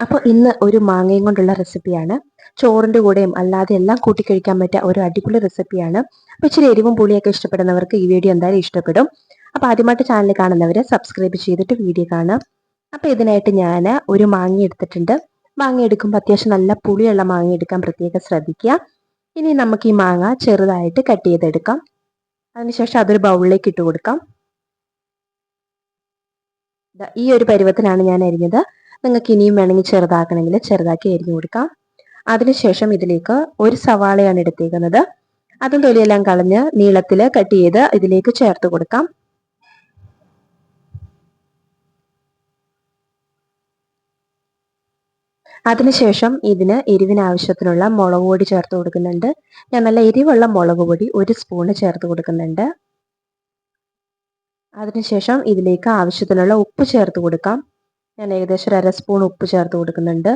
അപ്പോൾ ഇന്ന് ഒരു മാങ്ങയും കൊണ്ടുള്ള റെസിപ്പിയാണ്. ചോറിൻ്റെ കൂടെയും അല്ലാതെ എല്ലാം കൂട്ടിക്കഴിക്കാൻ പറ്റിയ ഒരു അടിപൊളി റെസിപ്പിയാണ്. അപ്പോൾ ഇച്ചിരി എരിവും പുളിയൊക്കെ ഇഷ്ടപ്പെടുന്നവർക്ക് ഈ വീഡിയോ എന്തായാലും ഇഷ്ടപ്പെടും. അപ്പോൾ ആദ്യമായിട്ട് ചാനൽ കാണുന്നവർ സബ്സ്ക്രൈബ് ചെയ്തിട്ട് വീഡിയോ കാണാം. അപ്പോൾ ഇതിനായിട്ട് ഞാൻ ഒരു മാങ്ങ എടുത്തിട്ടുണ്ട്. മാങ്ങ എടുക്കുമ്പോൾ അത്യാവശ്യം നല്ല പുളിയുള്ള മാങ്ങ എടുക്കാൻ പ്രത്യേകം ശ്രദ്ധിക്കുക. ഇനി നമുക്ക് ഈ മാങ്ങ ചെറുതായിട്ട് കട്ട് ചെയ്തെടുക്കാം. അതിനുശേഷം അതൊരു ബൗളിലേക്ക് ഇട്ട് കൊടുക്കാം. ഈ ഒരു പരുവത്തിനാണ് ഞാൻ അരിഞ്ഞത്. നിങ്ങൾക്ക് ഇനിയും വേണമെങ്കിൽ ചെറുതാക്കണമെങ്കിൽ ചെറുതാക്കി അരിഞ്ഞു കൊടുക്കാം. അതിനുശേഷം ഇതിലേക്ക് ഒരു സവാളയാണ് എടുത്തേക്കുന്നത്. അതും തൊലിയെല്ലാം കളഞ്ഞ് നീളത്തിൽ കട്ട് ചെയ്ത് ഇതിലേക്ക് ചേർത്ത് കൊടുക്കാം. അതിനുശേഷം ഇതിന് എരിവിന് ആവശ്യത്തിനുള്ള മുളക് പൊടി ചേർത്ത് കൊടുക്കുന്നുണ്ട്. ഞാൻ നല്ല എരിവുള്ള മുളക് പൊടി 1 സ്പൂണ് ചേർത്ത് കൊടുക്കുന്നുണ്ട്. അതിനുശേഷം ഇതിലേക്ക് ആവശ്യത്തിനുള്ള ഉപ്പ് ചേർത്ത് കൊടുക്കാം. ഞാൻ ഏകദേശം 1/2 സ്പൂൺ ഉപ്പ് ചേർത്ത് കൊടുക്കുന്നുണ്ട്.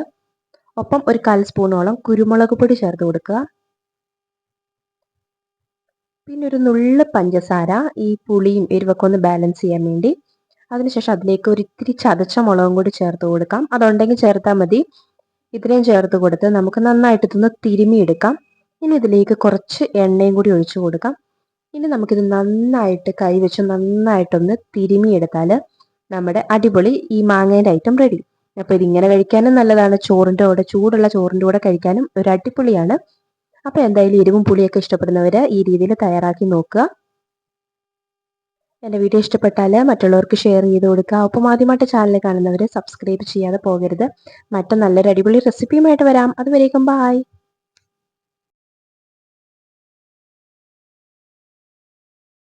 ഒപ്പം ഒരു 1/4 സ്പൂണോളം കുരുമുളക് പൊടി ചേർത്ത് കൊടുക്കുക. പിന്നെ ഒരു നുള്ള് പഞ്ചസാര, ഈ പുളിയും എരിവൊക്കെ ഒന്ന് ബാലൻസ് ചെയ്യാൻ വേണ്ടി. അതിനുശേഷം അതിലേക്ക് ഒരു ഇത്തിരി ചതച്ച മുളകും കൂടി ചേർത്ത് കൊടുക്കാം. അതുണ്ടെങ്കിൽ ചേർത്താൽ മതി. ഇത്രയും ചേർത്ത് കൊടുത്ത് നമുക്ക് നന്നായിട്ട് ഇതൊന്ന് തിരുമിയെടുക്കാം. ഇനി ഇതിലേക്ക് കുറച്ച് എണ്ണയും കൂടി ഒഴിച്ചു കൊടുക്കാം. ഇനി നമുക്കിത് നന്നായിട്ട് കൈ വെച്ച് നന്നായിട്ടൊന്ന് തിരുമിയെടുത്താൽ നമ്മുടെ അടിപൊളി ഈ മാങ്ങേൻ്റെ ഐറ്റം റെഡി. അപ്പോൾ ഇതിങ്ങനെ കഴിക്കാനും നല്ലതാണ്. ചോറിൻ്റെ കൂടെ, ചൂടുള്ള ചോറിൻ്റെ കൂടെ കഴിക്കാനും ഒരു അടിപൊളിയാണ്. അപ്പോൾ എന്തായാലും എരിവും പുളിയൊക്കെ ഇഷ്ടപ്പെടുന്നവർ ഈ രീതിയിൽ തയ്യാറാക്കി നോക്കുക. എൻ്റെ വീഡിയോ ഇഷ്ടപ്പെട്ടാൽ മറ്റുള്ളവർക്ക് ഷെയർ ചെയ്ത് കൊടുക്കുക. ഒപ്പം ആദ്യമായിട്ട് ചാനൽ കാണുന്നവർ സബ്സ്ക്രൈബ് ചെയ്യാതെ പോകരുത്. മറ്റു നല്ലൊരു അടിപൊളി റെസിപ്പിയുമായിട്ട് വരാം. അതുവരേക്കും ബായ്.